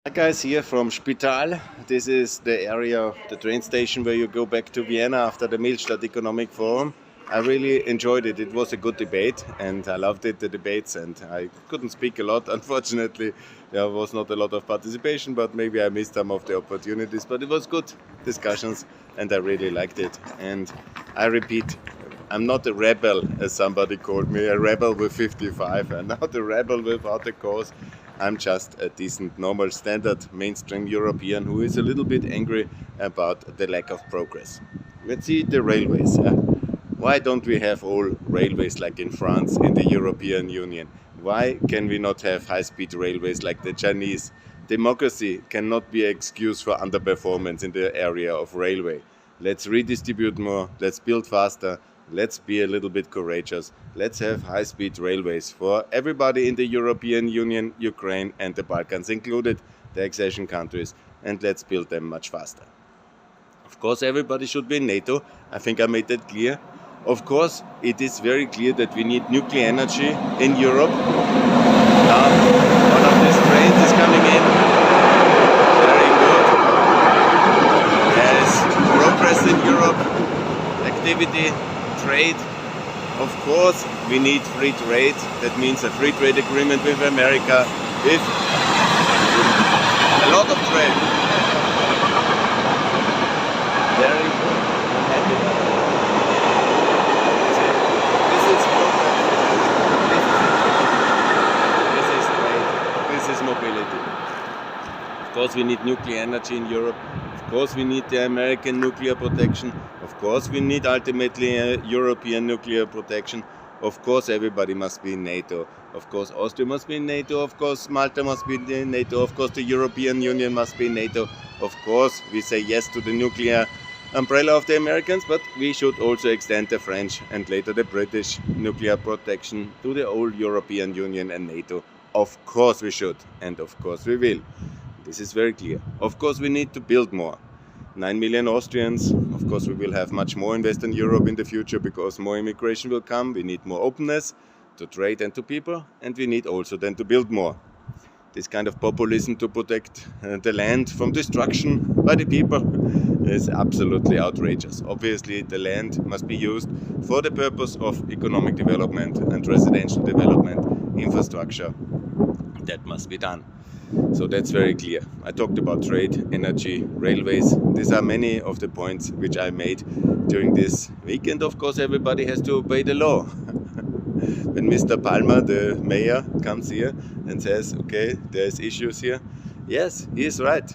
Hi guys, here from Spital. This is the area, the train station where you go back to Vienna after the Millstatt Economic Forum. I really enjoyed it. It was a good debate and I loved it, the debates, and I couldn't speak a lot. Unfortunately, there was not a lot of participation, but maybe I missed some of the opportunities. But it was good discussions and I really liked it. And I repeat, I'm not a rebel, as somebody called me, a rebel with 55. I'm not a rebel without a cause. I'm just a decent, normal, standard, mainstream European who is a little bit angry about the lack of progress. Let's see the railways. Why don't we have all railways like in France, in the European Union? Why can we not have high-speed railways like the Chinese? Democracy cannot be an excuse for underperformance in the area of railway. Let's redistribute more, let's build faster, let's be a little bit courageous. Let's have high-speed railways for everybody in the European Union, Ukraine and the Balkans included, the accession countries, and let's build them much faster. Of course, everybody should be in NATO. I think I made that clear. Of course, it is very clear that we need nuclear energy in Europe. Now, one of these trains is coming in. Very good. There's progress in Europe, activity, trade. Of course, we need free trade. That means a free trade agreement with America, with a lot of trade. Very good. I'm happy about it. This is progress. This is trade. This is mobility. Of course, we need nuclear energy in Europe. Of course, we need the American nuclear protection. Of course, we need ultimately European nuclear protection. Of course, everybody must be in NATO. Of course, Austria must be in NATO. Of course, Malta must be in NATO. Of course, the European Union must be in NATO. Of course, we say yes to the nuclear umbrella of the Americans, but we should also extend the French and later the British nuclear protection to the whole European Union and NATO. Of course we should, and of course we will. This is very clear. Of course, we need to build more. 9 million Austrians. Of course, we will have much more in Western Europe in the future because more immigration will come. We need more openness to trade and to people, and we need also then to build more. This kind of populism to protect the land from destruction by the people is absolutely outrageous. Obviously, the land must be used for the purpose of economic development and residential development, infrastructure. That must be done. So that's very clear. I talked about trade, energy, railways. These are many of the points which I made during this week. And of course, everybody has to obey the law. When Mr. Palmer, the mayor, comes here and says, okay, there's issues here. Yes, he is right.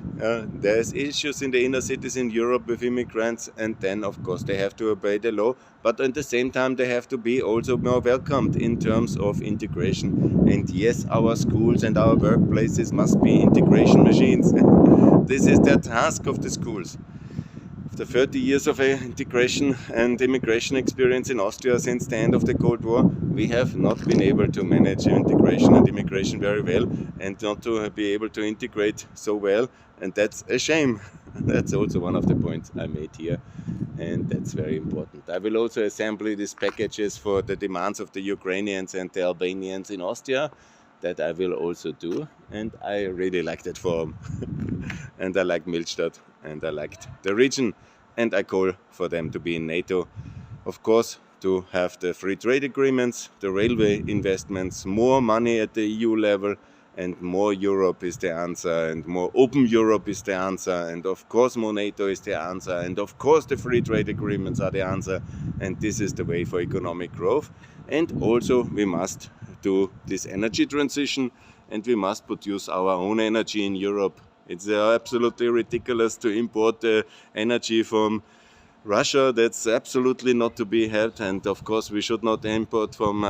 There's issues in the inner cities in Europe with immigrants, and then of course they have to obey the law, but at the same time they have to be also more welcomed in terms of integration. And yes, our schools and our workplaces must be integration machines. This is the task of the schools. After 30 years of integration and immigration experience in Austria since the end of the Cold War, we have not been able to manage integration and immigration very well and not to be able to integrate so well, and that's a shame. That's also one of the points I made here, and that's very important. I will also assemble these packages for the demands of the Ukrainians and the Albanians in Austria. That I will also do, and I really like that forum. And I like Millstatt, and I liked the region, and I call for them to be in NATO. Of course, to have the free trade agreements, the railway investments, more money at the EU level, and more Europe is the answer, and more open Europe is the answer, and of course more NATO is the answer, and of course the free trade agreements are the answer, and this is the way for economic growth. And also we must do this energy transition, and we must produce our own energy in Europe. It's absolutely ridiculous to import energy from Russia. That's absolutely not to be had, and of course we should not import from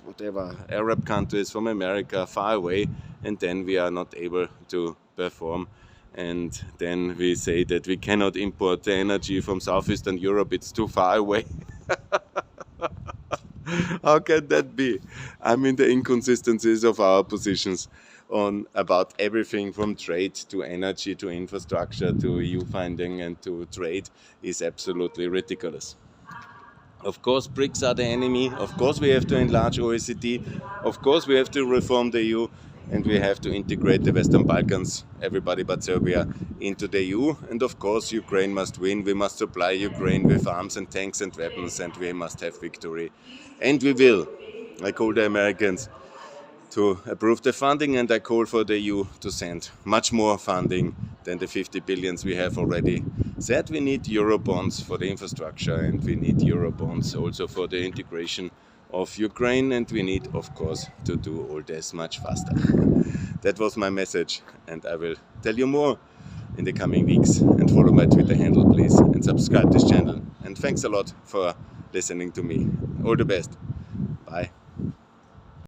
whatever Arab countries, from America, far away, and then we are not able to perform. And then we say that we cannot import the energy from Southeastern Europe, it's too far away. How can that be? I mean, the inconsistencies of our positions on about everything from trade to energy to infrastructure to EU funding and to trade is absolutely ridiculous. Of course, BRICS are the enemy. Of course, we have to enlarge OECD. Of course, we have to reform the EU. and we have to integrate the Western Balkans, everybody but Serbia, into the EU. And of course, Ukraine must win. We must supply Ukraine with arms and tanks and weapons, and we must have victory. And we will. I call the Americans to approve the funding, and I call for the EU to send much more funding than the 50 billions we have already said. We need Eurobonds for the infrastructure, and we need Eurobonds also for the integration of Ukraine, and we need, of course, to do all this much faster. That was my message, and I will tell you more in the coming weeks. And follow my Twitter handle, please, and subscribe this channel. And thanks a lot for listening to me. All the best. Bye.